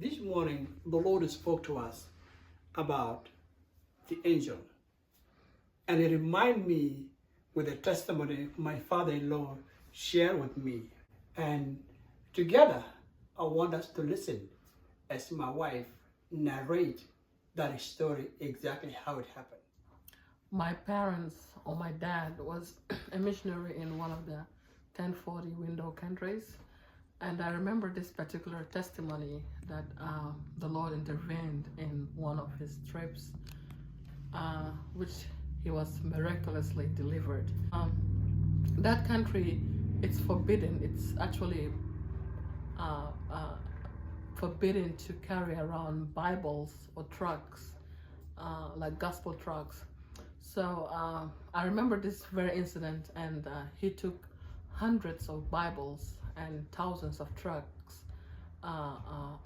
This morning, the Lord spoke to us about the angel, and it reminded me with a testimony my father-in-law shared with me. And together, I want us to listen as my wife narrate that story exactly how it happened. My parents, or my dad, was a missionary in one of the 1040 window countries. And I remember this particular testimony that the Lord intervened in one of his trips, which he was miraculously delivered. That country, it's forbidden. It's actually forbidden to carry around Bibles or trucks, like gospel trucks. So I remember this very incident, and he took hundreds of Bibles and thousands of trucks,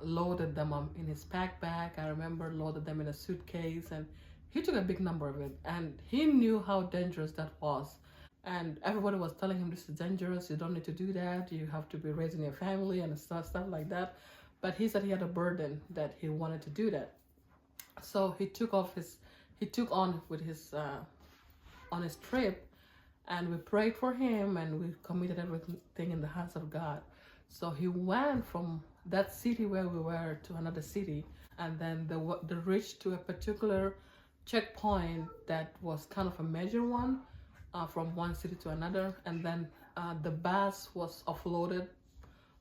loaded them in his backpack. I remember loaded them in a suitcase, and he took a big number of it, and he knew how dangerous that was. And everybody was telling him, this is dangerous, you don't need to do that, you have to be raising your family and stuff like that. But he said he had a burden that he wanted to do that. So he took on with his on his trip, and we prayed for him and we committed everything in the hands of God. So he went from that city where we were to another city, and then they reached to a particular checkpoint that was kind of a major one, from one city to another, and then the bus was offloaded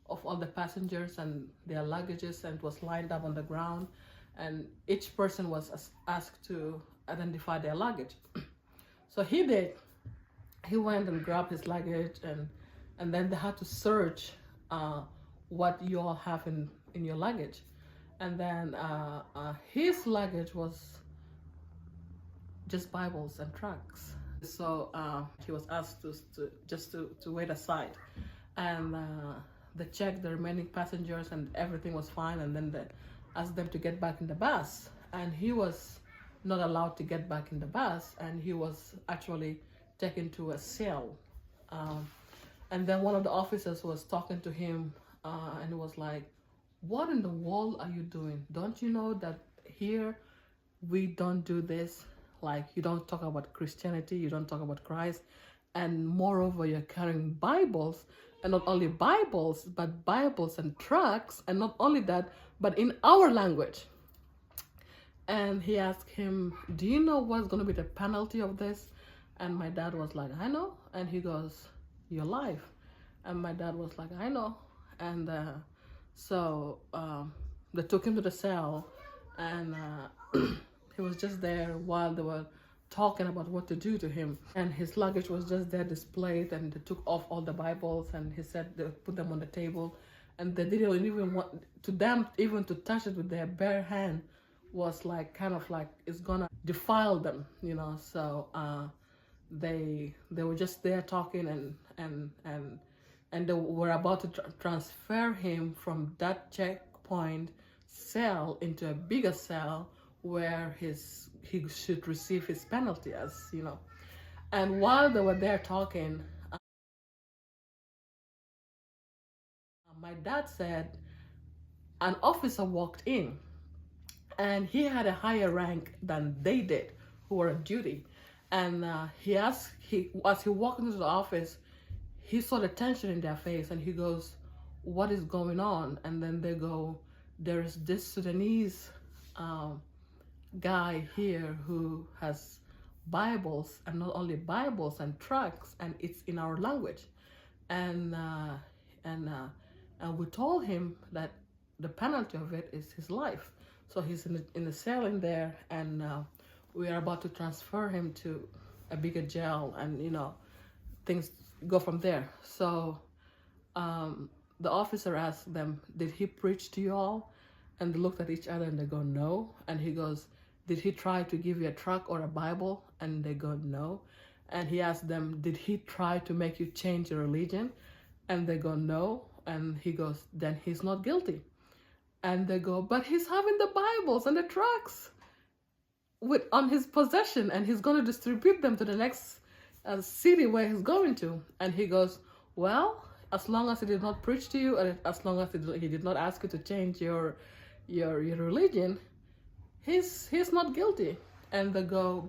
of all the passengers and their luggages, and was lined up on the ground, and each person was asked to identify their luggage. So he did. He went and grabbed his luggage, and then they had to search what you all have in your luggage. And then his luggage was just Bibles and tracts. So he was asked to wait aside, and they checked the remaining passengers, and everything was fine, and then they asked them to get back in the bus, and he was not allowed to get back in the bus, and he was actually taken to a cell. And then one of the officers was talking to him, and he was like, what in the world are you doing? Don't you know that here we don't do this? Like, you don't talk about Christianity, you don't talk about Christ, and moreover, you're carrying Bibles, and not only Bibles, but Bibles and tracts, and not only that, but in our language. And he asked him, do you know what's going to be the penalty of this? And my dad was like, I know. And he goes, your life. And my dad was like, I know. And so they took him to the cell, and he was just there while they were talking about what to do to him. And his luggage was just there displayed, and they took off all the Bibles, and he said they put them on the table, and they didn't even want to them even to touch it with their bare hand was like kind of like it's gonna defile them, you know. So they were just there talking, and they were about to transfer him from that checkpoint cell into a bigger cell where he should receive his penalty, as you know. And while they were there talking, my dad said an officer walked in, and he had a higher rank than they did who were on duty. And as he walked into the office, he saw the tension in their face, and he goes, what is going on? And then they go, there's this Sudanese guy here who has Bibles, and not only Bibles and tracts, and it's in our language. And we told him that the penalty of it is his life. So he's in the cell in there, and we are about to transfer him to a bigger jail, and you know, things go from there. So the officer asked them, did he preach to you all? And they looked at each other and they go, no. And he goes, did he try to give you a tract or a Bible? And they go, no. And he asked them, did he try to make you change your religion? And they go, no. And he goes, then he's not guilty. And they go, but he's having the Bibles and the tracts on his possession, and he's going to distribute them to the next city where he's going to. And he goes, well, as long as he did not preach to you, and as long as he did not ask you to change your your religion, he's not guilty. And they go,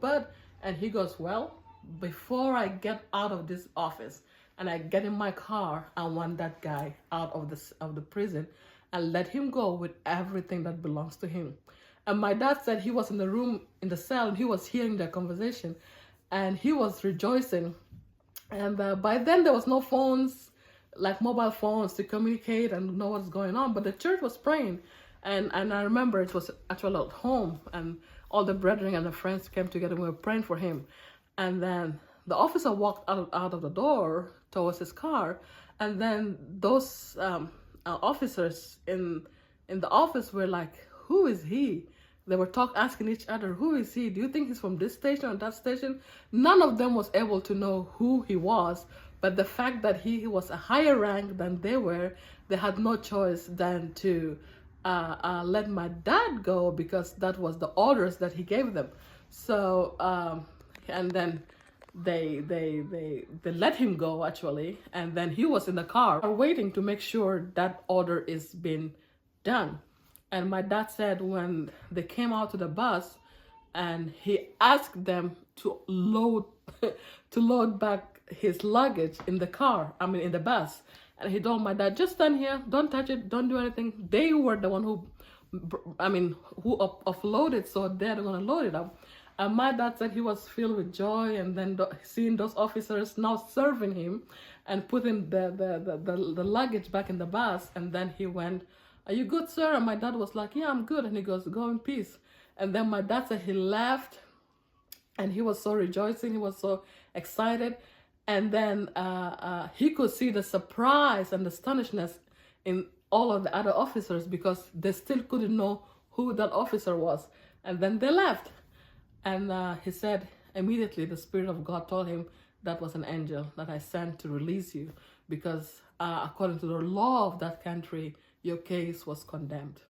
and he goes, well, before I get out of this office and I get in my car, I want that guy out of the prison and let him go with everything that belongs to him. And my dad said he was in the room, in the cell, and he was hearing their conversation, and he was rejoicing. And by then there was no phones, like mobile phones, to communicate and know what's going on. But the church was praying, and I remember it was actually at home, and all the brethren and the friends came together and we were praying for him. And then the officer walked out of the door towards his car, and then those officers in the office were like, "Who is he?" They were asking each other, "Who is he? Do you think he's from this station or that station?" None of them was able to know who he was, but the fact that he was a higher rank than they were, they had no choice than to let my dad go, because that was the orders that he gave them. So and then they let him go, actually, and then he was in the car waiting to make sure that order is being done. And my dad said when they came out to the bus, and he asked them to load back his luggage in the car, in the bus. And he told my dad, "Just stand here, don't touch it, don't do anything." They were the one who offloaded, so they're gonna load it up. And my dad said he was filled with joy, and then seeing those officers now serving him and putting the luggage back in the bus. And then he went, "Are you good, sir?" And my dad was like, "Yeah, I'm good." And he goes, "Go in peace." And then my dad said he left, and he was so rejoicing, he was so excited. And then he could see the surprise and the astonishment in all of the other officers, because they still couldn't know who that officer was. And then they left. And he said immediately the Spirit of God told him, "That was an angel that I sent to release you, because according to the law of that country, your case was condemned."